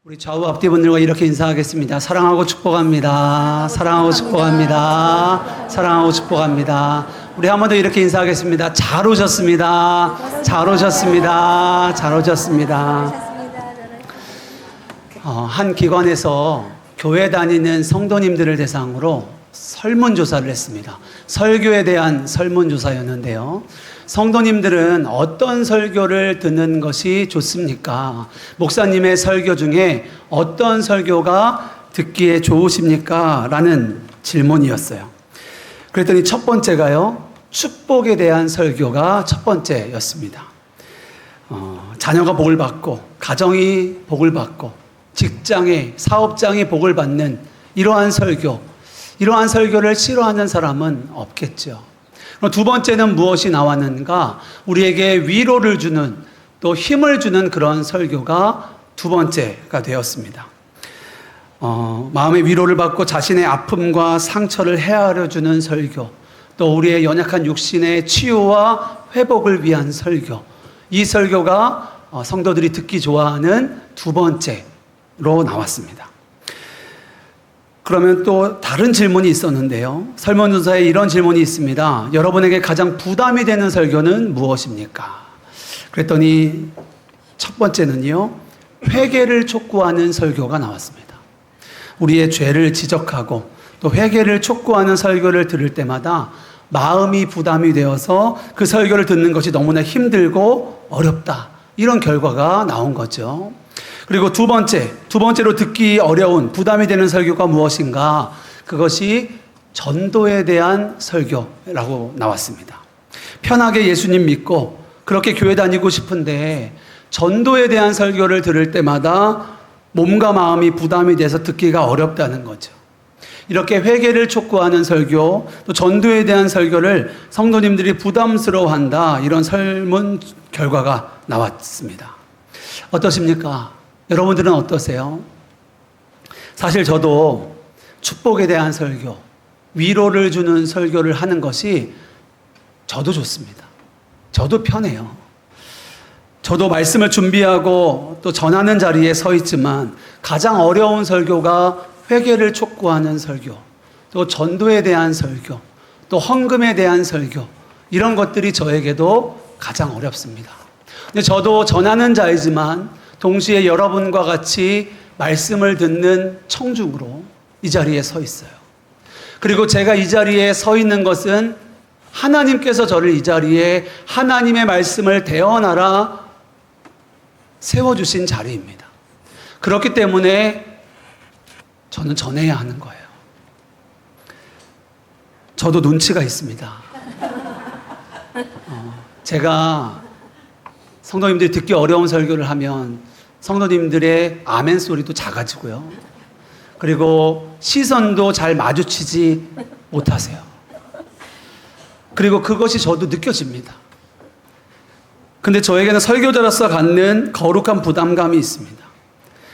우리 좌우 앞뒤 분들과 이렇게 인사하겠습니다. 사랑하고 축복합니다. 사랑하고 축복합니다. 사랑하고 축복합니다. 우리 한 번 더 이렇게 인사하겠습니다. 잘 오셨습니다. 잘 오셨습니다. 잘 오셨습니다. 한 기관에서 교회 다니는 성도님들을 대상으로 설문조사를 했습니다. 설교에 대한 설문조사였는데요. 성도님들은 어떤 설교를 듣는 것이 좋습니까? 목사님의 설교 중에 어떤 설교가 듣기에 좋으십니까? 라는 질문이었어요. 그랬더니 첫 번째가요, 축복에 대한 설교가 첫 번째였습니다. 자녀가 복을 받고, 가정이 복을 받고, 직장에, 사업장이 복을 받는 이러한 설교를 싫어하는 사람은 없겠죠. 두 번째는 무엇이 나왔는가? 우리에게 위로를 주는, 또 힘을 주는 그런 설교가 두 번째가 되었습니다. 마음의 위로를 받고 자신의 아픔과 상처를 헤아려 주는 설교, 또 우리의 연약한 육신의 치유와 회복을 위한 설교. 이 설교가 성도들이 듣기 좋아하는 두 번째로 나왔습니다. 그러면 또 다른 질문이 있었는데요. 설문조사에 이런 질문이 있습니다. 여러분에게 가장 부담이 되는 설교는 무엇입니까? 그랬더니 첫 번째는요, 회개를 촉구하는 설교가 나왔습니다. 우리의 죄를 지적하고 또 회개를 촉구하는 설교를 들을 때마다 마음이 부담이 되어서 그 설교를 듣는 것이 너무나 힘들고 어렵다. 이런 결과가 나온 거죠. 그리고 두 번째로 듣기 어려운 부담이 되는 설교가 무엇인가? 그것이 전도에 대한 설교라고 나왔습니다. 편하게 예수님 믿고 그렇게 교회 다니고 싶은데 전도에 대한 설교를 들을 때마다 몸과 마음이 부담이 돼서 듣기가 어렵다는 거죠. 이렇게 회개를 촉구하는 설교, 또 전도에 대한 설교를 성도님들이 부담스러워한다. 이런 설문 결과가 나왔습니다. 어떠십니까? 여러분들은 어떠세요? 사실 저도 축복에 대한 설교, 위로를 주는 설교를 하는 것이 저도 좋습니다. 저도 편해요. 저도 말씀을 준비하고 또 전하는 자리에 서 있지만 가장 어려운 설교가 회개를 촉구하는 설교, 또 전도에 대한 설교, 또 헌금에 대한 설교, 이런 것들이 저에게도 가장 어렵습니다. 근데 저도 전하는 자이지만 동시에 여러분과 같이 말씀을 듣는 청중으로 이 자리에 서 있어요. 그리고 제가 이 자리에 서 있는 것은 하나님께서 저를 이 자리에 하나님의 말씀을 대언하라 세워주신 자리입니다. 그렇기 때문에 저는 전해야 하는 거예요. 저도 눈치가 있습니다. 제가 성도님들이 듣기 어려운 설교를 하면 성도님들의 아멘 소리도 작아지고요. 그리고 시선도 잘 마주치지 못하세요. 그리고 그것이 저도 느껴집니다. 근데 저에게는 설교자로서 갖는 거룩한 부담감이 있습니다.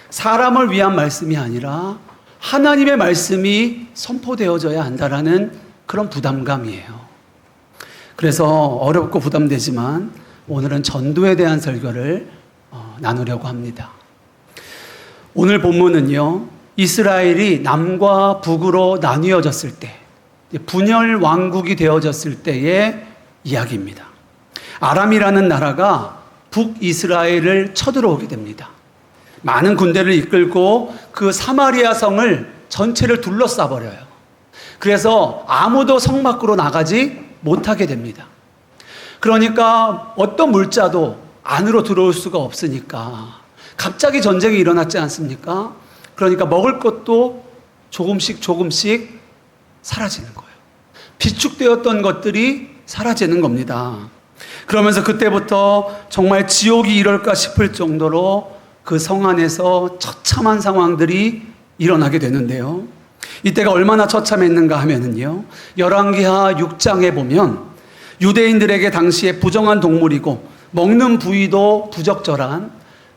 사람을 위한 말씀이 아니라 하나님의 말씀이 선포되어져야 한다라는 그런 부담감이에요. 그래서 어렵고 부담되지만 오늘은 전도에 대한 설교를 나누려고 합니다. 오늘 본문은요, 이스라엘이 남과 북으로 나뉘어졌을 때, 분열 왕국이 되어졌을 때의 이야기입니다. 아람이라는 나라가 북이스라엘을 쳐들어오게 됩니다. 많은 군대를 이끌고 그 사마리아 성을 전체를 둘러싸 버려요. 그래서 아무도 성 밖으로 나가지 못하게 됩니다. 그러니까 어떤 물자도 안으로 들어올 수가 없으니까 갑자기 전쟁이 일어났지 않습니까? 그러니까 먹을 것도 조금씩 사라지는 거예요. 비축되었던 것들이 사라지는 겁니다. 그러면서 그때부터 정말 지옥이 이럴까 싶을 정도로 그 성 안에서 처참한 상황들이 일어나게 되는데요. 이때가 얼마나 처참했는가 하면은요, 열왕기하 6장에 보면 유대인들에게 당시에 부정한 동물이고 먹는 부위도 부적절한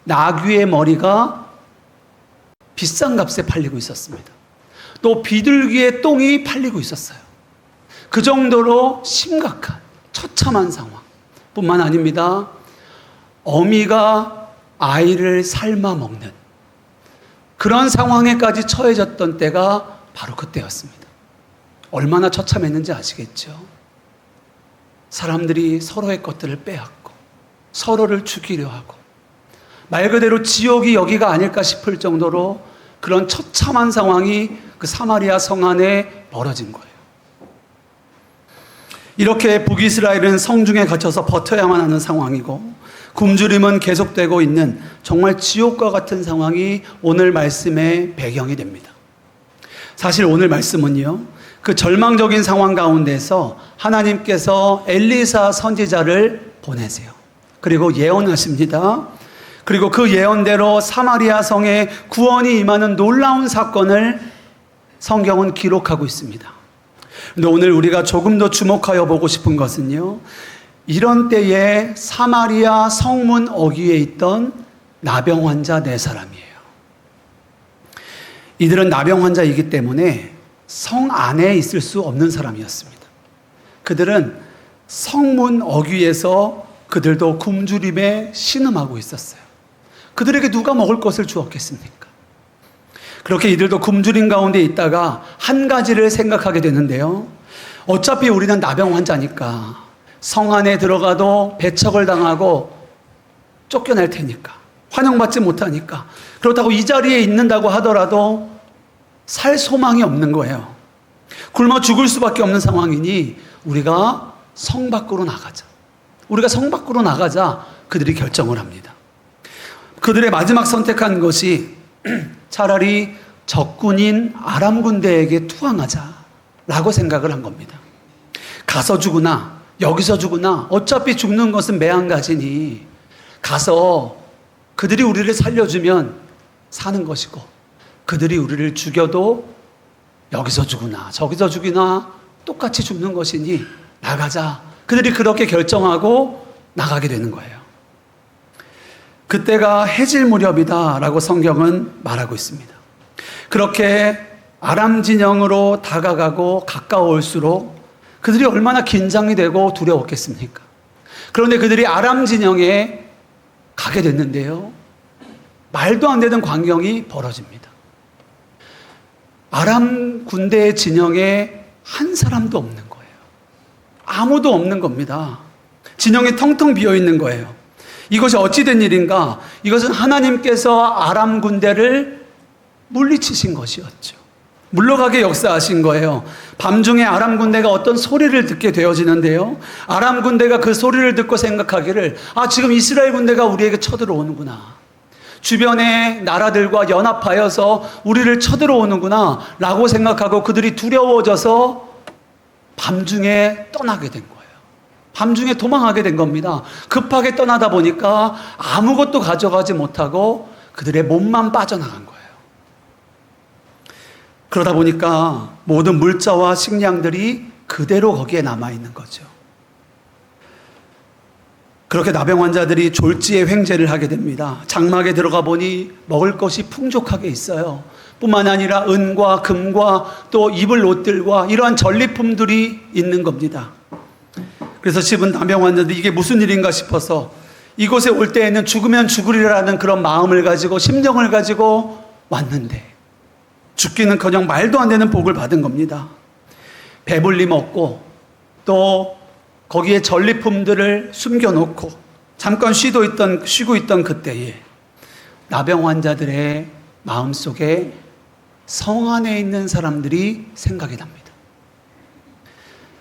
나귀의 머리가 비싼 값에 팔리고 있었습니다. 또 비둘기의 똥이 팔리고 있었어요. 그 정도로 심각한 처참한 상황 뿐만 아닙니다. 어미가 아이를 삶아 먹는 그런 상황에까지 처해졌던 때가 바로 그때였습니다. 얼마나 처참했는지 아시겠죠? 사람들이 서로의 것들을 빼앗고 서로를 죽이려 하고 말 그대로 지옥이 여기가 아닐까 싶을 정도로 그런 처참한 상황이 그 사마리아 성 안에 벌어진 거예요. 이렇게 북이스라엘은 성중에 갇혀서 버텨야만 하는 상황이고 굶주림은 계속되고 있는 정말 지옥과 같은 상황이 오늘 말씀의 배경이 됩니다. 사실 오늘 말씀은요, 그 절망적인 상황 가운데서 하나님께서 엘리사 선지자를 보내세요. 그리고 예언하십니다. 그리고 그 예언대로 사마리아 성에 구원이 임하는 놀라운 사건을 성경은 기록하고 있습니다. 근데 오늘 우리가 조금 더 주목하여 보고 싶은 것은요, 이런 때에 사마리아 성문 어귀에 있던 나병 환자 4사람이에요. 이들은 나병 환자이기 때문에 성 안에 있을 수 없는 사람이었습니다. 그들은 성문 어귀에서 그들도 굶주림에 신음하고 있었어요. 그들에게 누가 먹을 것을 주었겠습니까? 그렇게 이들도 굶주림 가운데 있다가 한 가지를 생각하게 되는데요. 어차피 우리는 나병 환자니까 성 안에 들어가도 배척을 당하고 쫓겨날 테니까, 환영받지 못하니까, 그렇다고 이 자리에 있는다고 하더라도 살 소망이 없는 거예요. 굶어 죽을 수밖에 없는 상황이니 우리가 성 밖으로 나가자. 우리가 성 밖으로 나가자 그들이 결정을 합니다. 그들의 마지막 선택한 것이 차라리 적군인 아람 군대에게 투항하자라고 생각을 한 겁니다. 가서 죽으나 여기서 죽으나 어차피 죽는 것은 매한가지니 가서 그들이 우리를 살려주면 사는 것이고 그들이 우리를 죽여도 여기서 죽으나 저기서 죽이나 똑같이 죽는 것이니 나가자. 그들이 그렇게 결정하고 나가게 되는 거예요. 그때가 해질 무렵이다라고 성경은 말하고 있습니다. 그렇게 아람 진영으로 다가가고 가까울수록 그들이 얼마나 긴장이 되고 두려웠겠습니까? 그런데 그들이 아람 진영에 가게 됐는데요. 말도 안 되는 광경이 벌어집니다. 아람 군대의 진영에 한 사람도 없는 거예요. 아무도 없는 겁니다. 진영이 텅텅 비어 있는 거예요. 이것이 어찌된 일인가? 이것은 하나님께서 아람 군대를 물리치신 것이었죠. 물러가게 역사하신 거예요. 밤중에 아람 군대가 어떤 소리를 듣게 되어지는데요. 아람 군대가 그 소리를 듣고 생각하기를 지금 이스라엘 군대가 우리에게 쳐들어오는구나. 주변의 나라들과 연합하여서 우리를 쳐들어오는구나 라고 생각하고 그들이 두려워져서 밤중에 떠나게 된 거예요. 밤중에 도망하게 된 겁니다. 급하게 떠나다 보니까 아무것도 가져가지 못하고 그들의 몸만 빠져나간 거예요. 그러다 보니까 모든 물자와 식량들이 그대로 거기에 남아있는 거죠. 그렇게 나병 환자들이 졸지에 횡재를 하게 됩니다. 장막에 들어가 보니 먹을 것이 풍족하게 있어요. 뿐만 아니라 은과 금과 또 입을 옷들과 이러한 전리품들이 있는 겁니다. 그래서 집은 나병 환자들이 이게 무슨 일인가 싶어서 이곳에 올 때에는 죽으면 죽으리라는 그런 마음을 가지고 심정을 가지고 왔는데 죽기는커녕 말도 안 되는 복을 받은 겁니다. 배불리 먹고 또 거기에 전리품들을 숨겨놓고 잠깐 쉬고 있던 그때에 나병 환자들의 마음속에 성 안에 있는 사람들이 생각이 납니다.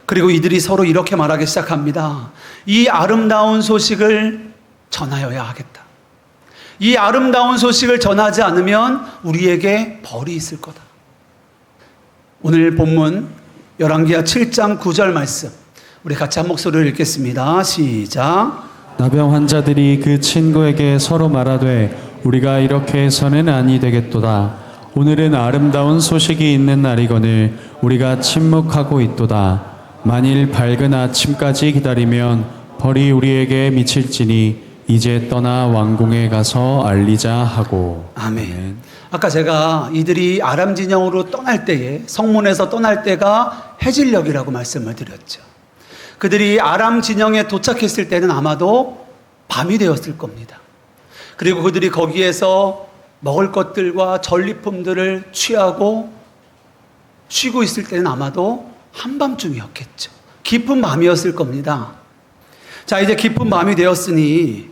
그리고 이들이 서로 이렇게 말하기 시작합니다. 이 아름다운 소식을 전하여야 하겠다. 이 아름다운 소식을 전하지 않으면 우리에게 벌이 있을 거다. 오늘 본문 열왕기하 7장 9절 말씀 우리 같이 한 목소리로 읽겠습니다. 시작. 나병 환자들이 그 친구에게 서로 말하되 우리가 이렇게 해서는 아니 되겠도다. 오늘은 아름다운 소식이 있는 날이거늘 우리가 침묵하고 있도다. 만일 밝은 아침까지 기다리면 벌이 우리에게 미칠지니 이제 떠나 왕궁에 가서 알리자 하고. 아멘. 아까 제가 이들이 아람 진영으로 떠날 때에 성문에서 떠날 때가 해질녘이라고 말씀을 드렸죠. 그들이 아람 진영에 도착했을 때는 아마도 밤이 되었을 겁니다. 그리고 그들이 거기에서 먹을 것들과 전리품들을 취하고 쉬고 있을 때는 아마도 한밤중이었겠죠. 깊은 밤이었을 겁니다. 자, 이제 깊은 밤이 되었으니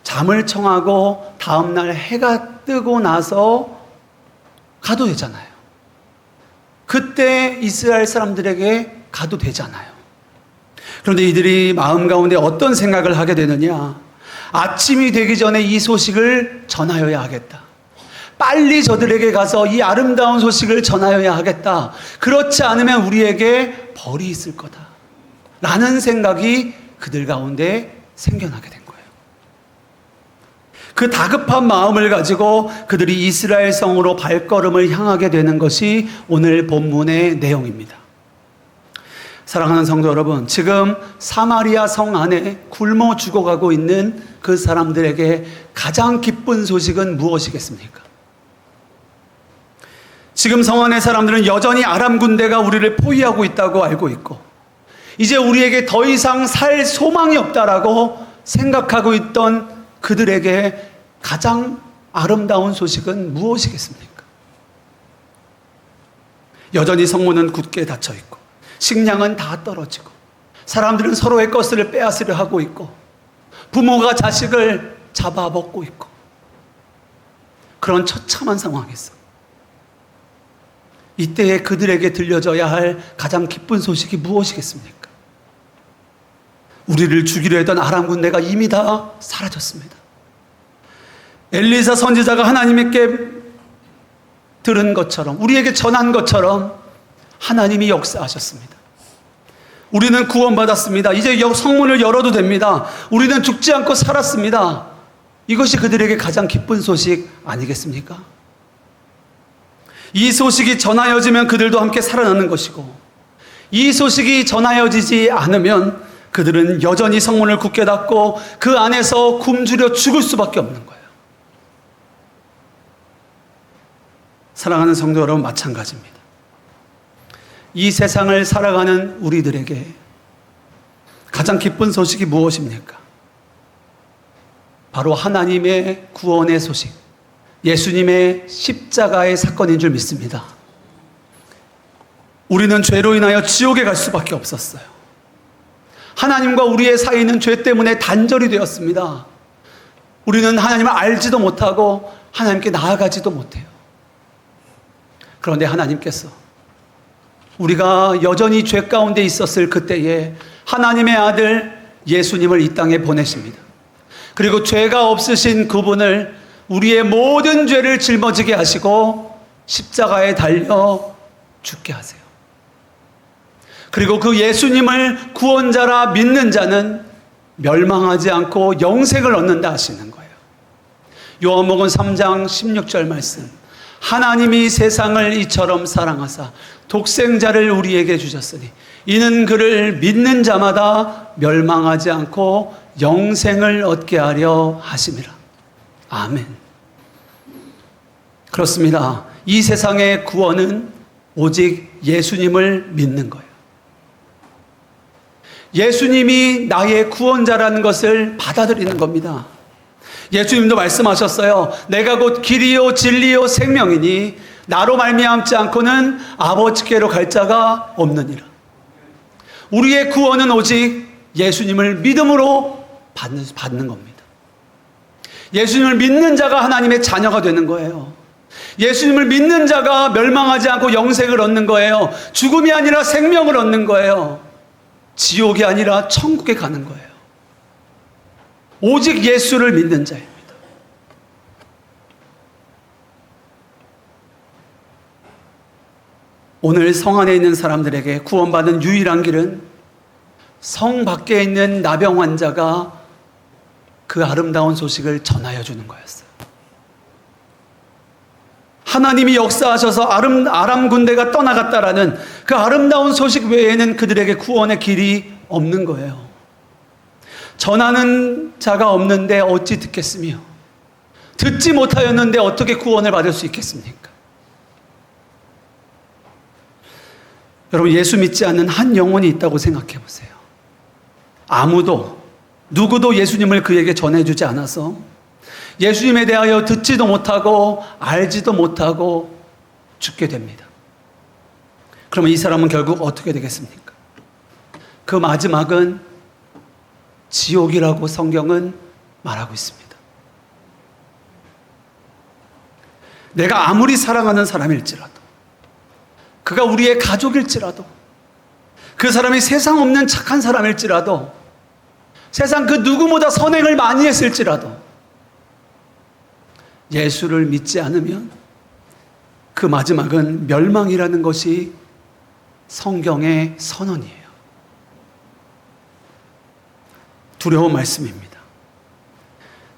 잠을 청하고 다음날 해가 뜨고 나서 가도 되잖아요. 그때 이스라엘 사람들에게 가도 되잖아요. 그런데 이들이 마음 가운데 어떤 생각을 하게 되느냐? 아침이 되기 전에 이 소식을 전하여야 하겠다. 빨리 저들에게 가서 이 아름다운 소식을 전하여야 하겠다. 그렇지 않으면 우리에게 벌이 있을 거다. 라는 생각이 그들 가운데 생겨나게 된 거예요. 그 다급한 마음을 가지고 그들이 이스라엘 성으로 발걸음을 향하게 되는 것이 오늘 본문의 내용입니다. 사랑하는 성도 여러분, 지금 사마리아 성 안에 굶어 죽어가고 있는 그 사람들에게 가장 기쁜 소식은 무엇이겠습니까? 지금 성 안의 사람들은 여전히 아람 군대가 우리를 포위하고 있다고 알고 있고, 이제 우리에게 더 이상 살 소망이 없다라고 생각하고 있던 그들에게 가장 아름다운 소식은 무엇이겠습니까? 여전히 성문은 굳게 닫혀 있고, 식량은 다 떨어지고, 사람들은 서로의 것을 빼앗으려 하고 있고, 부모가 자식을 잡아먹고 있고, 그런 처참한 상황에서 이때에 그들에게 들려져야 할 가장 기쁜 소식이 무엇이겠습니까? 우리를 죽이려 했던 아람 군대가 이미 다 사라졌습니다. 엘리사 선지자가 하나님께 들은 것처럼, 우리에게 전한 것처럼 하나님이 역사하셨습니다. 우리는 구원받았습니다. 이제 성문을 열어도 됩니다. 우리는 죽지 않고 살았습니다. 이것이 그들에게 가장 기쁜 소식 아니겠습니까? 이 소식이 전하여지면 그들도 함께 살아나는 것이고, 이 소식이 전하여지지 않으면 그들은 여전히 성문을 굳게 닫고 그 안에서 굶주려 죽을 수밖에 없는 거예요. 사랑하는 성도 여러분, 마찬가지입니다. 이 세상을 살아가는 우리들에게 가장 기쁜 소식이 무엇입니까? 바로 하나님의 구원의 소식, 예수님의 십자가의 사건인 줄 믿습니다. 우리는 죄로 인하여 지옥에 갈 수밖에 없었어요. 하나님과 우리의 사이는 죄 때문에 단절이 되었습니다. 우리는 하나님을 알지도 못하고 하나님께 나아가지도 못해요. 그런데 하나님께서 우리가 여전히 죄 가운데 있었을 그때에 하나님의 아들 예수님을 이 땅에 보내십니다. 그리고 죄가 없으신 그분을 우리의 모든 죄를 짊어지게 하시고 십자가에 달려 죽게 하세요. 그리고 그 예수님을 구원자라 믿는 자는 멸망하지 않고 영생을 얻는다 하시는 거예요. 요한복음 3장 16절 말씀, 하나님이 세상을 이처럼 사랑하사 독생자를 우리에게 주셨으니 이는 그를 믿는 자마다 멸망하지 않고 영생을 얻게 하려 하심이라. 아멘. 그렇습니다. 이 세상의 구원은 오직 예수님을 믿는 거예요. 예수님이 나의 구원자라는 것을 받아들이는 겁니다. 예수님도 말씀하셨어요. 내가 곧 길이요 진리요 생명이니 나로 말미암지 않고는 아버지께로 갈 자가 없느니라. 우리의 구원은 오직 예수님을 믿음으로 받는 겁니다. 예수님을 믿는 자가 하나님의 자녀가 되는 거예요. 예수님을 믿는 자가 멸망하지 않고 영생을 얻는 거예요. 죽음이 아니라 생명을 얻는 거예요. 지옥이 아니라 천국에 가는 거예요. 오직 예수를 믿는 자입니다. 오늘 성 안에 있는 사람들에게 구원받은 유일한 길은 성 밖에 있는 나병 환자가 그 아름다운 소식을 전하여 주는 거였어요. 하나님이 역사하셔서 아람 군대가 떠나갔다라는 그 아름다운 소식 외에는 그들에게 구원의 길이 없는 거예요. 전하는 자가 없는데 어찌 듣겠으며, 듣지 못하였는데 어떻게 구원을 받을 수 있겠습니까? 여러분, 예수 믿지 않는 한 영혼이 있다고 생각해 보세요. 누구도 예수님을 그에게 전해주지 않아서 예수님에 대하여 듣지도 못하고 알지도 못하고 죽게 됩니다. 그러면 이 사람은 결국 어떻게 되겠습니까? 그 마지막은 지옥이라고 성경은 말하고 있습니다. 내가 아무리 사랑하는 사람일지라도, 그가 우리의 가족일지라도, 그 사람이 세상 없는 착한 사람일지라도, 세상 그 누구보다 선행을 많이 했을지라도 예수를 믿지 않으면 그 마지막은 멸망이라는 것이 성경의 선언이에요. 두려운 말씀입니다.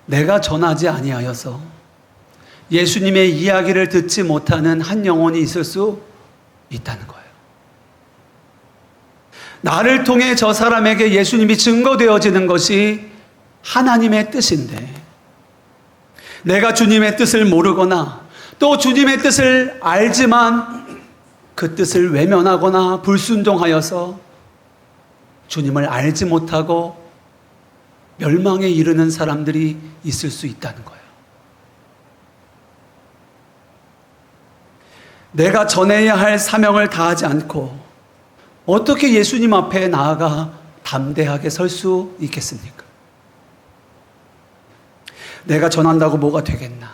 내가 전하지 아니하여서 예수님의 이야기를 듣지 못하는 한 영혼이 있을 수 있다는 거예요. 나를 통해 저 사람에게 예수님이 증거되어지는 것이 하나님의 뜻인데, 내가 주님의 뜻을 모르거나 또 주님의 뜻을 알지만 그 뜻을 외면하거나 불순종하여서 주님을 알지 못하고 멸망에 이르는 사람들이 있을 수 있다는 거예요. 내가 전해야 할 사명을 다하지 않고 어떻게 예수님 앞에 나아가 담대하게 설 수 있겠습니까? 내가 전한다고 뭐가 되겠나?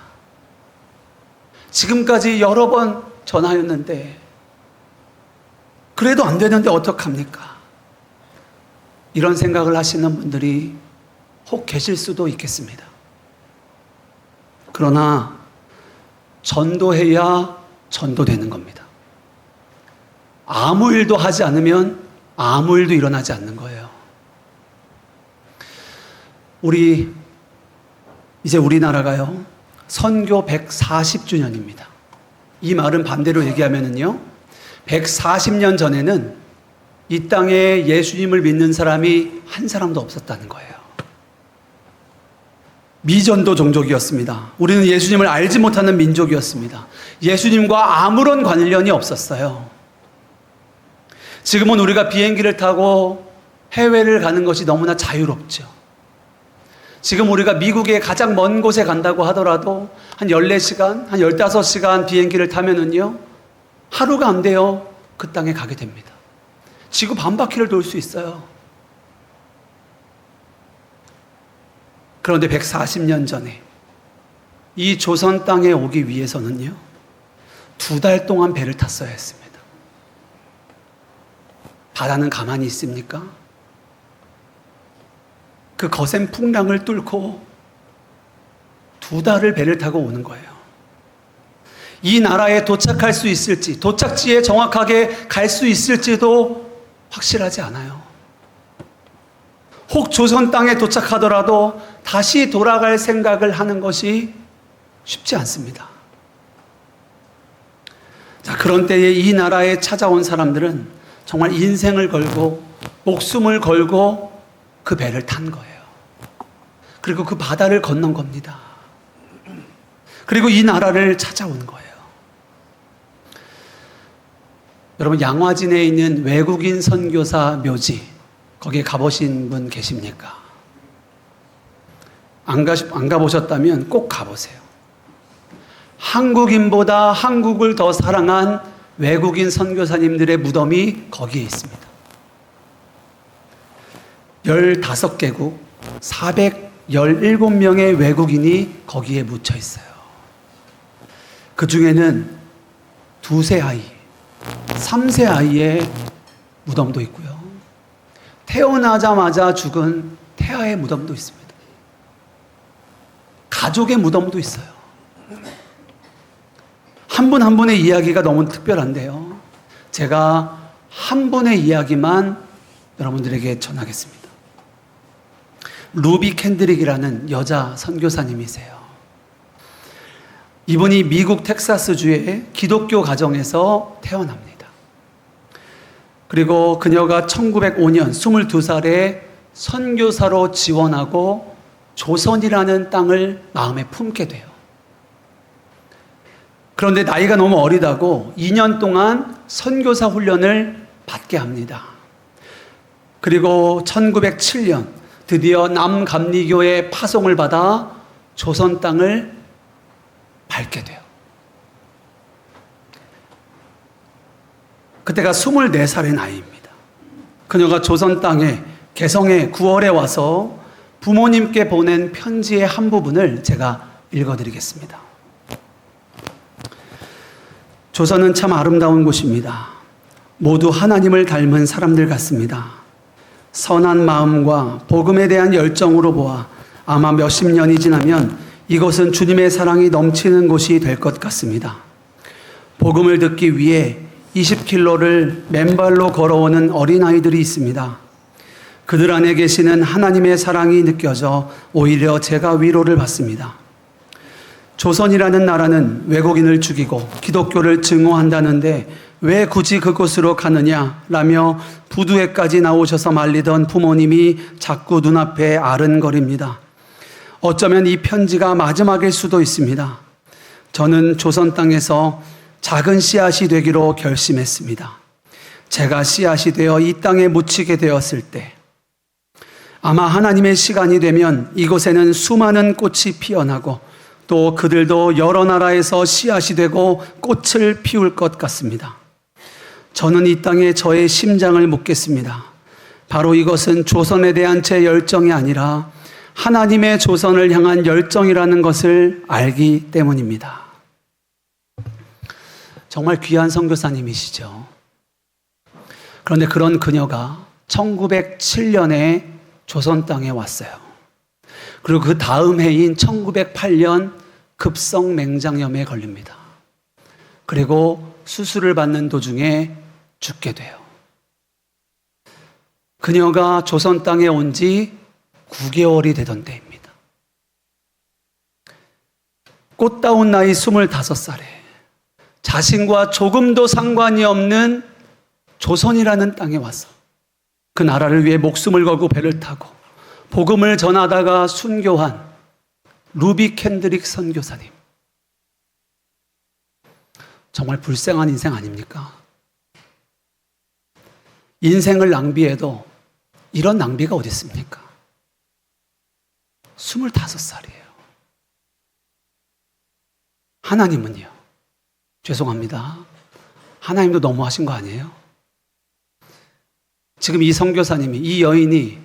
지금까지 여러 번 전하였는데 그래도 안 되는데 어떡합니까? 이런 생각을 하시는 분들이 혹 계실 수도 있겠습니다. 그러나 전도해야 전도되는 겁니다. 아무 일도 하지 않으면 아무 일도 일어나지 않는 거예요. 이제 우리나라가요, 선교 140주년입니다. 이 말은 반대로 얘기하면은요, 140년 전에는 이 땅에 예수님을 믿는 사람이 한 사람도 없었다는 거예요. 미전도 종족이었습니다. 우리는 예수님을 알지 못하는 민족이었습니다. 예수님과 아무런 관련이 없었어요. 지금은 우리가 비행기를 타고 해외를 가는 것이 너무나 자유롭죠. 지금 우리가 미국의 가장 먼 곳에 간다고 하더라도 한 14시간, 한 15시간 비행기를 타면은요, 하루가 안 돼요. 그 땅에 가게 됩니다. 지구 반바퀴를 돌 수 있어요. 그런데 140년 전에 이 조선 땅에 오기 위해서는요, 2달 동안 배를 탔어야 했습니다. 바다는 가만히 있습니까? 그 거센 풍랑을 뚫고 2달을 배를 타고 오는 거예요. 이 나라에 도착할 수 있을지, 도착지에 정확하게 갈 수 있을지도 확실하지 않아요. 혹 조선 땅에 도착하더라도 다시 돌아갈 생각을 하는 것이 쉽지 않습니다. 자, 그런 때에 이 나라에 찾아온 사람들은 정말 인생을 걸고 목숨을 걸고 그 배를 탄 거예요. 그리고 그 바다를 건넌 겁니다. 그리고 이 나라를 찾아온 거예요. 여러분, 양화진에 있는 외국인 선교사 묘지, 거기에 가보신 분 계십니까? 안 가보셨다면 꼭 가보세요. 한국인보다 한국을 더 사랑한 외국인 선교사님들의 무덤이 거기에 있습니다. 15개국 417명의 외국인이 거기에 묻혀 있어요. 그 중에는 2세 아이, 3세 아이의 무덤도 있고요. 태어나자마자 죽은 태아의 무덤도 있습니다. 가족의 무덤도 있어요. 한 분 한 분의 이야기가 너무 특별한데요, 제가 한 분의 이야기만 여러분들에게 전하겠습니다. 루비 캔드릭이라는 여자 선교사님이세요. 이분이 미국 텍사스주의 기독교 가정에서 태어납니다. 그리고 그녀가 1905년 22살에 선교사로 지원하고 조선이라는 땅을 마음에 품게 돼요. 그런데 나이가 너무 어리다고 2년 동안 선교사 훈련을 받게 합니다. 그리고 1907년 드디어 남감리교에 파송을 받아 조선 땅을 밟게 돼요. 그때가 24살의 나이입니다. 그녀가 조선 땅에 개성의 9월에 와서 부모님께 보낸 편지의 한 부분을 제가 읽어드리겠습니다. 조선은 참 아름다운 곳입니다. 모두 하나님을 닮은 사람들 같습니다. 선한 마음과 복음에 대한 열정으로 보아 아마 몇십 년이 지나면 이곳은 주님의 사랑이 넘치는 곳이 될 것 같습니다. 복음을 듣기 위해 20km를 맨발로 걸어오는 어린아이들이 있습니다. 그들 안에 계시는 하나님의 사랑이 느껴져 오히려 제가 위로를 받습니다. 조선이라는 나라는 외국인을 죽이고 기독교를 증오한다는데 왜 굳이 그곳으로 가느냐라며 부두에까지 나오셔서 말리던 부모님이 자꾸 눈앞에 아른거립니다. 어쩌면 이 편지가 마지막일 수도 있습니다. 저는 조선 땅에서 작은 씨앗이 되기로 결심했습니다. 제가 씨앗이 되어 이 땅에 묻히게 되었을 때 아마 하나님의 시간이 되면 이곳에는 수많은 꽃이 피어나고 또 그들도 여러 나라에서 씨앗이 되고 꽃을 피울 것 같습니다. 저는 이 땅에 저의 심장을 묻겠습니다. 바로 이것은 조선에 대한 제 열정이 아니라 하나님의 조선을 향한 열정이라는 것을 알기 때문입니다. 정말 귀한 선교사님이시죠. 그런데 그런 그녀가 1907년에 조선 땅에 왔어요. 그리고 그 다음 해인 1908년 급성 맹장염에 걸립니다. 그리고 수술을 받는 도중에 죽게 돼요. 그녀가 조선 땅에 온 지 9개월이 되던 때입니다. 꽃다운 나이 25살에 자신과 조금도 상관이 없는 조선이라는 땅에 와서 그 나라를 위해 목숨을 걸고 배를 타고 복음을 전하다가 순교한 루비 캔드릭 선교사님. 정말 불쌍한 인생 아닙니까? 인생을 낭비해도 이런 낭비가 어디 있습니까? 25살이에요. 하나님은요? 죄송합니다. 하나님도 너무하신 거 아니에요? 지금 이 선교사님이, 이 여인이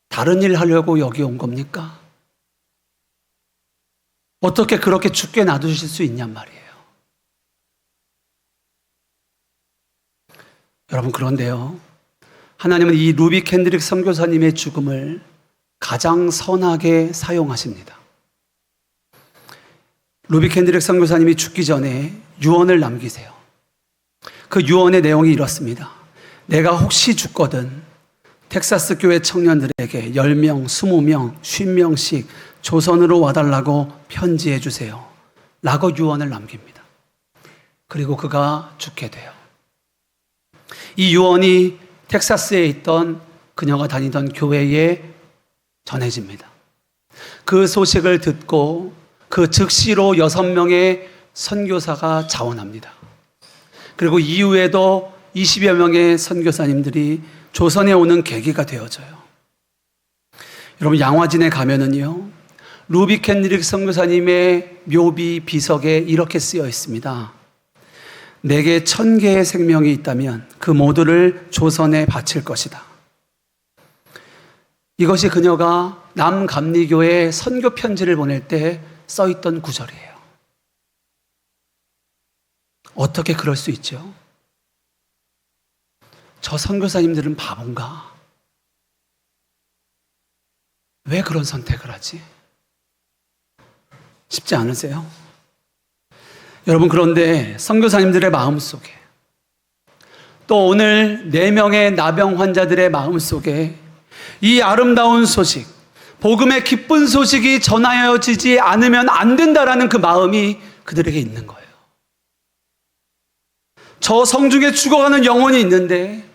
다른 일 하려고 여기 온 겁니까? 어떻게 그렇게 죽게 놔두실 수 있냔 말이에요. 여러분, 그런데요, 하나님은 이 루비 캔드릭 선교사님의 죽음을 가장 선하게 사용하십니다. 루비 캔드릭 선교사님이 죽기 전에 유언을 남기세요. 그 유언의 내용이 이렇습니다. 내가 혹시 죽거든 텍사스 교회 청년들에게 10명, 20명, 50명씩 조선으로 와달라고 편지해 주세요. 라고 유언을 남깁니다. 그리고 그가 죽게 돼요. 이 유언이 텍사스에 있던 그녀가 다니던 교회에 전해집니다. 그 소식을 듣고 그 즉시로 6명의 선교사가 자원합니다. 그리고 이후에도 20여 명의 선교사님들이 조선에 오는 계기가 되어져요. 여러분, 양화진에 가면은요, 루비 캔드릭 선교사님의 묘비 비석에 이렇게 쓰여 있습니다. 내게 1000개의 생명이 있다면 그 모두를 조선에 바칠 것이다. 이것이 그녀가 남감리교에 선교 편지를 보낼 때 써있던 구절이에요. 어떻게 그럴 수 있죠? 저 선교사님들은 바본가? 왜 그런 선택을 하지? 쉽지 않으세요? 여러분, 그런데 선교사님들의 마음속에 또 오늘 4명의 나병 환자들의 마음속에 이 아름다운 소식, 복음의 기쁜 소식이 전하여지지 않으면 안 된다라는 그 마음이 그들에게 있는 거예요. 저 성중에 죽어가는 영혼이 있는데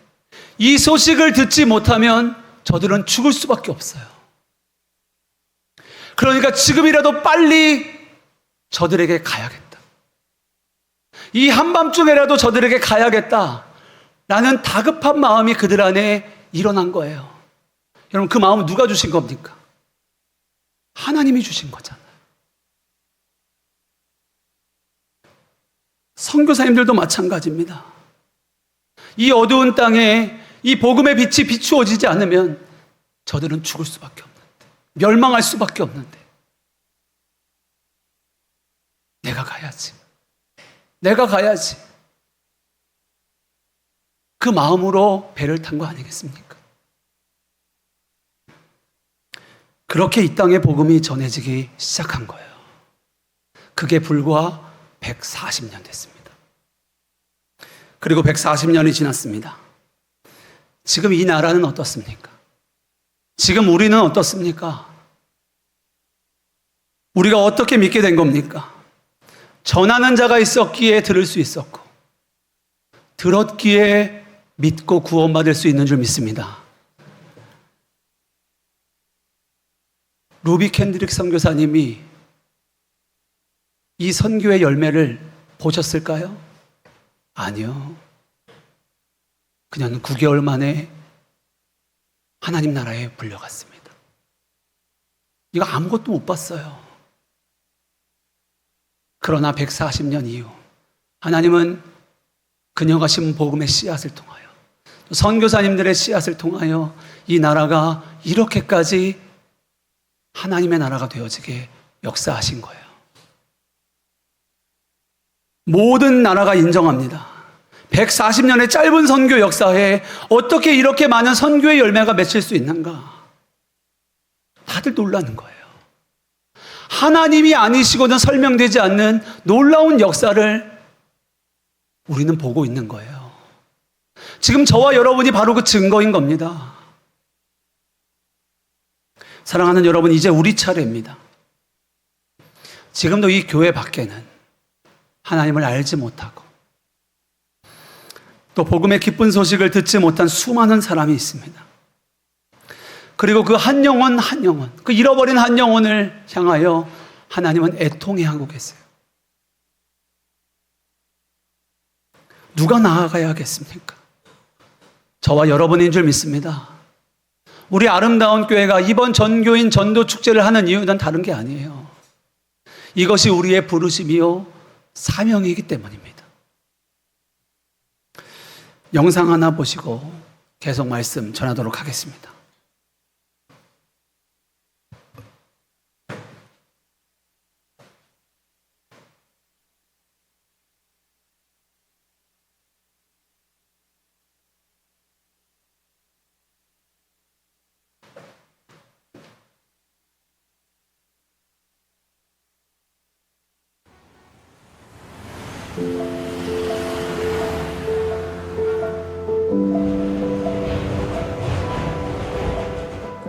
이 소식을 듣지 못하면 저들은 죽을 수밖에 없어요. 그러니까 지금이라도 빨리 저들에게 가야겠다. 이 한밤중에라도 저들에게 가야겠다라는 다급한 마음이 그들 안에 일어난 거예요. 여러분, 그 마음은 누가 주신 겁니까? 하나님이 주신 거잖아요. 선교사님들도 마찬가지입니다. 이 어두운 땅에 이 복음의 빛이 비추어지지 않으면 저들은 죽을 수밖에 없는데, 멸망할 수밖에 없는데, 내가 가야지. 내가 가야지. 그 마음으로 배를 탄 거 아니겠습니까? 그렇게 이 땅에 복음이 전해지기 시작한 거예요. 그게 불과 140년 됐습니다. 그리고 140년이 지났습니다. 지금 이 나라는 어떻습니까? 지금 우리는 어떻습니까? 우리가 어떻게 믿게 된 겁니까? 전하는 자가 있었기에 들을 수 있었고, 들었기에 믿고 구원받을 수 있는 줄 믿습니다. 루비 캔드릭 선교사님이 이 선교의 열매를 보셨을까요? 아니요. 그냥 9개월 만에 하나님 나라에 불려갔습니다. 이거 아무것도 못 봤어요. 그러나 140년 이후 하나님은 그녀가 심은 복음의 씨앗을 통하여, 선교사님들의 씨앗을 통하여 이 나라가 이렇게까지 하나님의 나라가 되어지게 역사하신 거예요. 모든 나라가 인정합니다. 140년의 짧은 선교 역사에 어떻게 이렇게 많은 선교의 열매가 맺힐 수 있는가? 다들 놀라는 거예요. 하나님이 아니시고는 설명되지 않는 놀라운 역사를 우리는 보고 있는 거예요. 지금 저와 여러분이 바로 그 증거인 겁니다. 사랑하는 여러분, 이제 우리 차례입니다. 지금도 이 교회 밖에는 하나님을 알지 못하고 또 복음의 기쁜 소식을 듣지 못한 수많은 사람이 있습니다. 그리고 그 한 영혼 한 영혼, 그 잃어버린 한 영혼을 향하여 하나님은 애통해하고 계세요. 누가 나아가야겠습니까? 저와 여러분인 줄 믿습니다. 우리 아름다운 교회가 이번 전교인 전도 축제를 하는 이유는 다른 게 아니에요. 이것이 우리의 부르심이요 사명이기 때문입니다. 영상 하나 보시고 계속 말씀 전하도록 하겠습니다.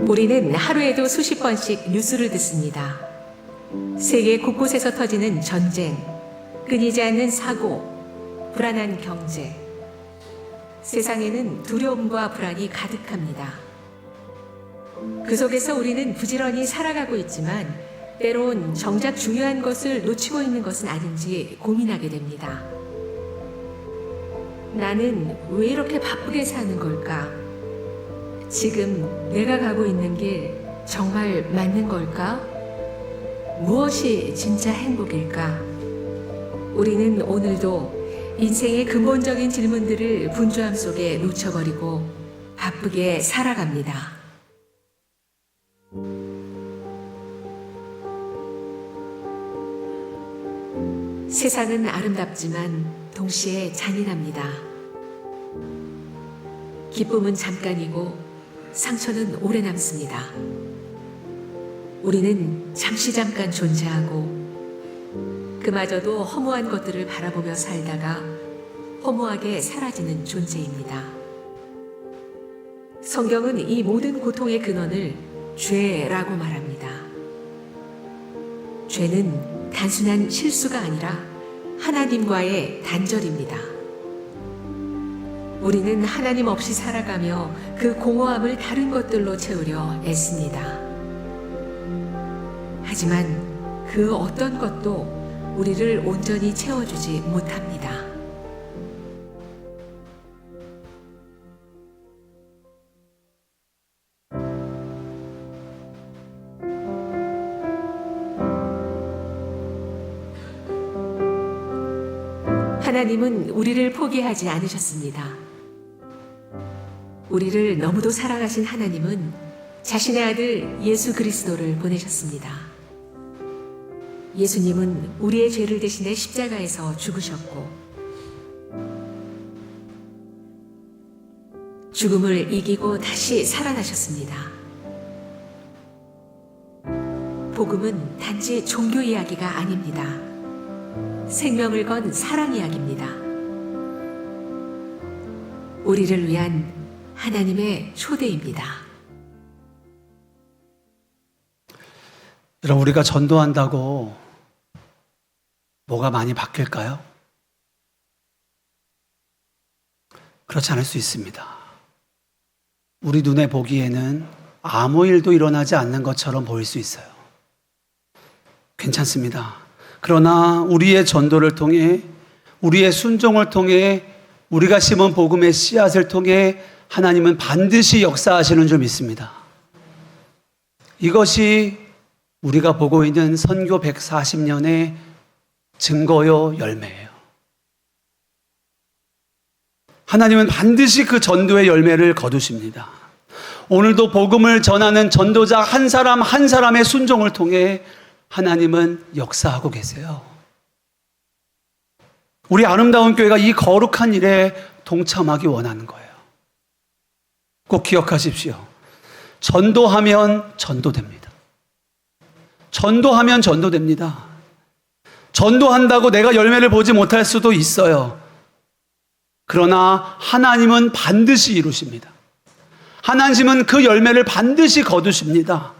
우리는 하루에도 수십 번씩 뉴스를 듣습니다. 세계 곳곳에서 터지는 전쟁, 끊이지 않는 사고, 불안한 경제. 세상에는 두려움과 불안이 가득합니다. 그 속에서 우리는 부지런히 살아가고 있지만 때론 정작 중요한 것을 놓치고 있는 것은 아닌지 고민하게 됩니다. 나는 왜 이렇게 바쁘게 사는 걸까? 지금 내가 가고 있는 길 정말 맞는 걸까? 무엇이 진짜 행복일까? 우리는 오늘도 인생의 근본적인 질문들을 분주함 속에 놓쳐버리고 바쁘게 살아갑니다. 세상은 아름답지만 동시에 잔인합니다. 기쁨은 잠깐이고 상처는 오래 남습니다. 우리는 잠깐 존재하고 그마저도 허무한 것들을 바라보며 살다가 허무하게 사라지는 존재입니다. 성경은 이 모든 고통의 근원을 죄라고 말합니다. 죄는 단순한 실수가 아니라 하나님과의 단절입니다. 우리는 하나님 없이 살아가며 그 공허함을 다른 것들로 채우려 애씁니다. 하지만 그 어떤 것도 우리를 온전히 채워주지 못합니다. 하나님은 우리를 포기하지 않으셨습니다. 우리를 너무도 사랑하신 하나님은 자신의 아들 예수 그리스도를 보내셨습니다. 예수님은 우리의 죄를 대신해 십자가에서 죽으셨고 죽음을 이기고 다시 살아나셨습니다. 복음은 단지 종교 이야기가 아닙니다. 생명을 건 사랑 이야기입니다. 우리를 위한 하나님의 초대입니다. 여러분, 우리가 전도한다고 뭐가 많이 바뀔까요? 그렇지 않을 수 있습니다. 우리 눈에 보기에는 아무 일도 일어나지 않는 것처럼 보일 수 있어요. 괜찮습니다. 그러나 우리의 전도를 통해, 우리의 순종을 통해, 우리가 심은 복음의 씨앗을 통해 하나님은 반드시 역사하시는 줄 믿습니다. 이것이 우리가 보고 있는 선교 140년의 증거요, 열매예요. 하나님은 반드시 그 전도의 열매를 거두십니다. 오늘도 복음을 전하는 전도자 한 사람 한 사람의 순종을 통해 하나님은 역사하고 계세요. 우리 아름다운 교회가 이 거룩한 일에 동참하기 원하는 거예요. 꼭 기억하십시오. 전도하면 전도됩니다. 전도하면 전도됩니다. 전도한다고 내가 열매를 보지 못할 수도 있어요. 그러나 하나님은 반드시 이루십니다. 하나님은 그 열매를 반드시 거두십니다.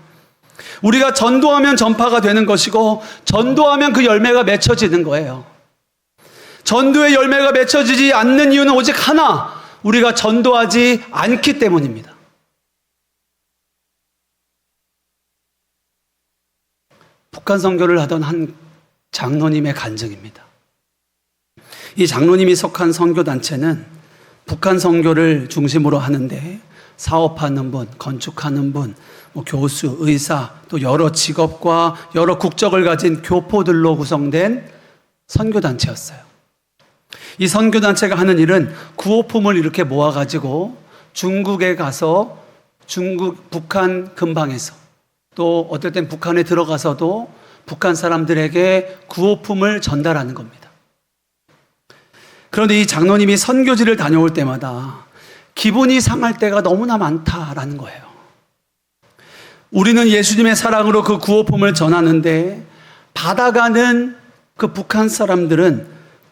우리가 전도하면 전파가 되는 것이고 전도하면 그 열매가 맺혀지는 거예요. 전도의 열매가 맺혀지지 않는 이유는 오직 하나, 우리가 전도하지 않기 때문입니다. 북한 선교를 하던 한 장로님의 간증입니다. 이 장로님이 속한 선교단체는 북한 선교를 중심으로 하는데 사업하는 분, 건축하는 분, 교수, 의사, 또 여러 직업과 여러 국적을 가진 교포들로 구성된 선교단체였어요. 이 선교단체가 하는 일은 구호품을 이렇게 모아가지고 중국에 가서 북한 근방에서 또 어떨 땐 북한에 들어가서도 북한 사람들에게 구호품을 전달하는 겁니다. 그런데 이 장로님이 선교지를 다녀올 때마다 기분이 상할 때가 너무나 많다라는 거예요. 우리는 예수님의 사랑으로 그 구호품을 전하는데 받아가는 그 북한 사람들은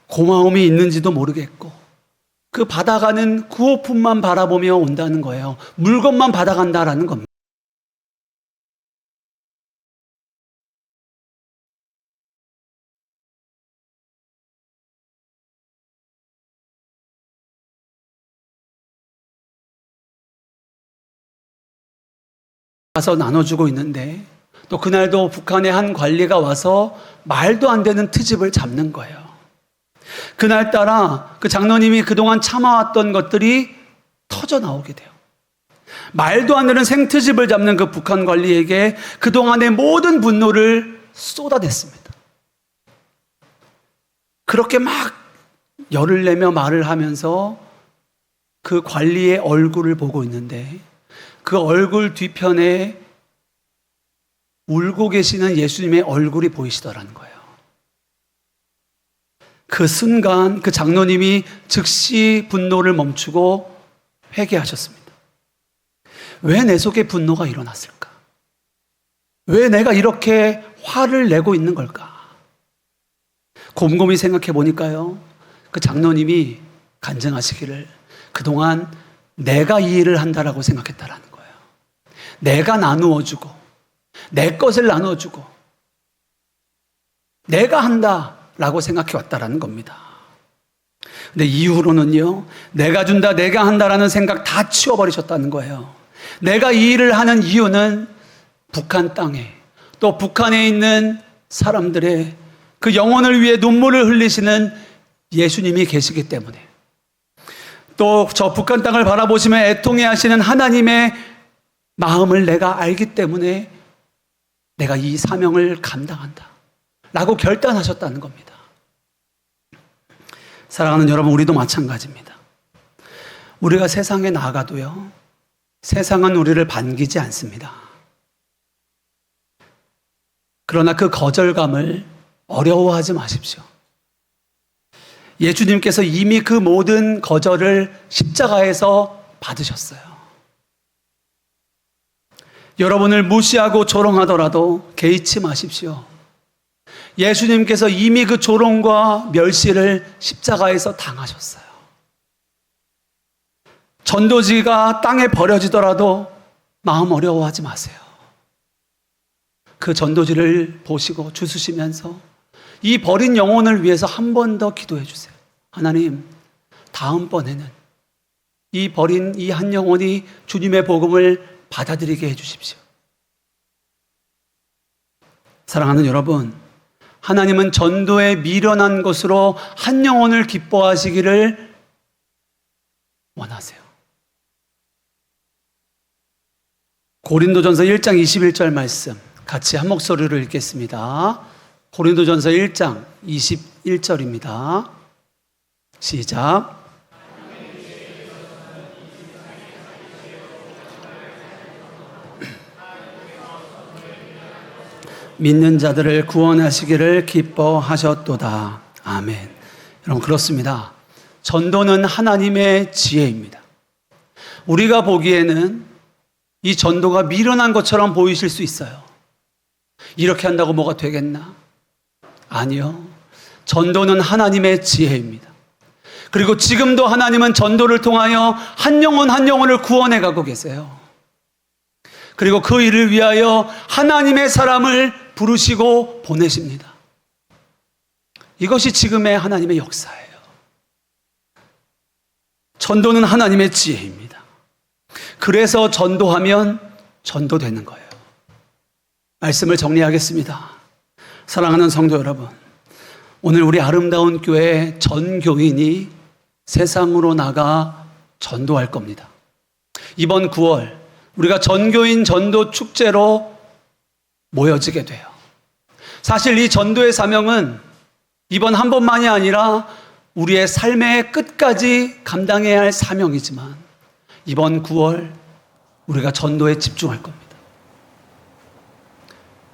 고마움이 있는지도 모르겠고 그 받아가는 구호품만 바라보며 온다는 거예요. 물건만 받아간다라는 겁니다. 가서 나눠주고 있는데 또 그날도 북한의 한 관리가 와서 말도 안 되는 트집을 잡는 거예요. 그날따라 그 장로님이 그동안 참아왔던 것들이 터져 나오게 돼요. 말도 안 되는 생트집을 잡는 그 북한 관리에게 그동안의 모든 분노를 쏟아냈습니다. 그렇게 막 열을 내며 말을 하면서 그 관리의 얼굴을 보고 있는데 그 얼굴 뒤편에 울고 계시는 예수님의 얼굴이 보이시더라는 거예요. 그 순간 그 장로님이 즉시 분노를 멈추고 회개하셨습니다. 왜 내 속에 분노가 일어났을까? 왜 내가 이렇게 화를 내고 있는 걸까? 곰곰이 생각해 보니까요, 그 장로님이 간증하시기를 그동안 내가 이 일을 한다라고 생각했다라는 거예요. 내가 나누어주고 내 것을 나눠주고 내가 한다라고 생각해 왔다라는 겁니다. 근데 이후로는요, 내가 준다, 내가 한다라는 생각 다 치워버리셨다는 거예요. 내가 이 일을 하는 이유는 북한 땅에 또 북한에 있는 사람들의 그 영혼을 위해 눈물을 흘리시는 예수님이 계시기 때문에, 또 저 북한 땅을 바라보시며 애통해 하시는 하나님의 마음을 내가 알기 때문에 내가 이 사명을 감당한다 라고 결단하셨다는 겁니다. 사랑하는 여러분, 우리도 마찬가지입니다. 우리가 세상에 나가도요, 세상은 우리를 반기지 않습니다. 그러나 그 거절감을 어려워하지 마십시오. 예수님께서 이미 그 모든 거절을 십자가에서 받으셨어요. 여러분을 무시하고 조롱하더라도 개의치 마십시오. 예수님께서 이미 그 조롱과 멸시를 십자가에서 당하셨어요. 전도지가 땅에 버려지더라도 마음 어려워하지 마세요. 그 전도지를 보시고 주스시면서 이 버린 영혼을 위해서 한 번 더 기도해 주세요. 하나님, 다음번에는 이 버린 이 한 영혼이 주님의 복음을 받아들이게 해 주십시오. 사랑하는 여러분, 하나님은 전도에 미련한 것으로 한 영혼을 기뻐하시기를 원하세요. 고린도전서 1장 21절 말씀 같이 한 목소리로 읽겠습니다. 고린도전서 1장 21절입니다. 시작. 믿는 자들을 구원하시기를 기뻐하셨도다. 아멘. 여러분, 그렇습니다. 전도는 하나님의 지혜입니다. 우리가 보기에는 이 전도가 미련한 것처럼 보이실 수 있어요. 이렇게 한다고 뭐가 되겠나? 아니요. 전도는 하나님의 지혜입니다. 그리고 지금도 하나님은 전도를 통하여 한 영혼 한 영혼을 구원해 가고 계세요. 그리고 그 일을 위하여 하나님의 사람을 부르시고 보내십니다. 이것이 지금의 하나님의 역사예요. 전도는 하나님의 지혜입니다. 그래서 전도하면 전도되는 거예요. 말씀을 정리하겠습니다. 사랑하는 성도 여러분, 오늘 우리 아름다운 교회 전 교인이 세상으로 나가 전도할 겁니다. 이번 9월 우리가 전교인 전도 축제로 모여지게 돼요. 사실 이 전도의 사명은 이번 한 번만이 아니라 우리의 삶의 끝까지 감당해야 할 사명이지만 이번 9월 우리가 전도에 집중할 겁니다.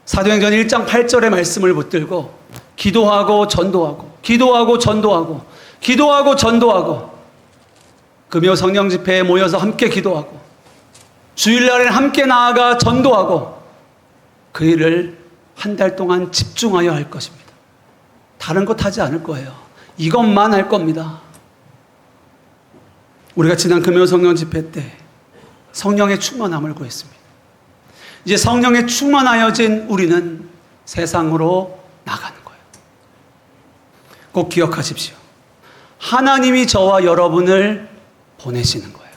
사도행전 1장 8절의 말씀을 붙들고 기도하고 전도하고 기도하고 전도하고 기도하고 전도하고 금요 성령 집회에 모여서 함께 기도하고 주일날에 함께 나아가 전도하고 그 일을 한 달 동안 집중하여 할 것입니다. 다른 것 하지 않을 거예요. 이것만 할 겁니다. 우리가 지난 금요 성령 집회 때 성령의 충만함을 구했습니다. 이제 성령에 충만하여진 우리는 세상으로 나가는 거예요. 꼭 기억하십시오. 하나님이 저와 여러분을 보내시는 거예요.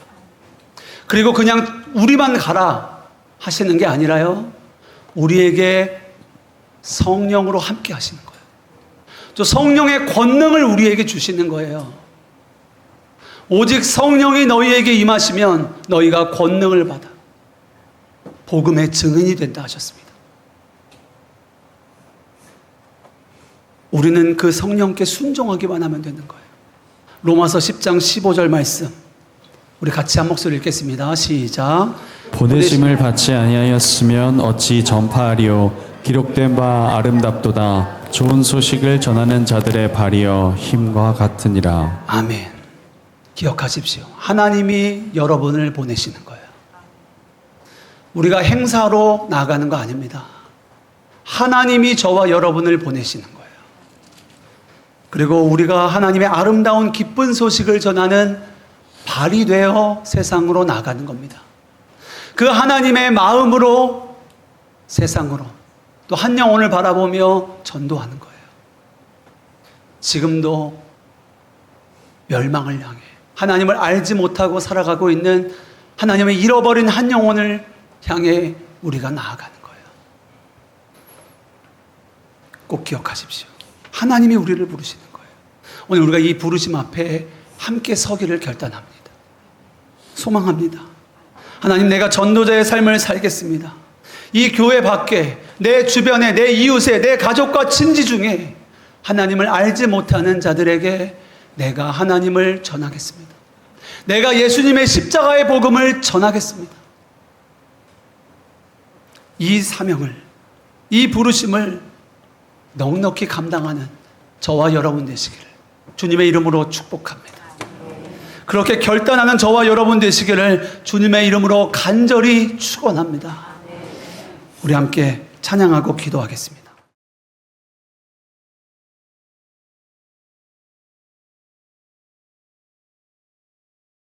그리고 그냥 우리만 가라 하시는 게 아니라요, 우리에게 성령으로 함께 하시는 거예요. 또 성령의 권능을 우리에게 주시는 거예요. 오직 성령이 너희에게 임하시면 너희가 권능을 받아 복음의 증인이 된다 하셨습니다. 우리는 그 성령께 순종하기만 하면 되는 거예요. 로마서 10장 15절 말씀 우리 같이 한 목소리 읽겠습니다. 시작. 보내심을 받지 아니하였으면 어찌 전파하리요. 기록된 바 아름답도다. 좋은 소식을 전하는 자들의 발이여 힘과 같으니라. 아멘. 기억하십시오. 하나님이 여러분을 보내시는 거예요. 우리가 행사로 나가는 거 아닙니다. 하나님이 저와 여러분을 보내시는 거예요. 그리고 우리가 하나님의 아름다운 기쁜 소식을 전하는 발이 되어 세상으로 나가는 겁니다. 그 하나님의 마음으로 세상으로 또 한 영혼을 바라보며 전도하는 거예요. 지금도 멸망을 향해 하나님을 알지 못하고 살아가고 있는 하나님의 잃어버린 한 영혼을 향해 우리가 나아가는 거예요. 꼭 기억하십시오. 하나님이 우리를 부르시는 거예요. 오늘 우리가 이 부르심 앞에 함께 서기를 결단합니다. 소망합니다. 하나님, 내가 전도자의 삶을 살겠습니다. 이 교회 밖에 내 주변에 내 이웃에 내 가족과 친지 중에 하나님을 알지 못하는 자들에게 내가 하나님을 전하겠습니다. 내가 예수님의 십자가의 복음을 전하겠습니다. 이 사명을, 이 부르심을 넉넉히 감당하는 저와 여러분 되시기를 주님의 이름으로 축복합니다. 그렇게 결단하는 저와 여러분 되시기를 주님의 이름으로 간절히 축원합니다. 우리 함께 찬양하고 기도하겠습니다.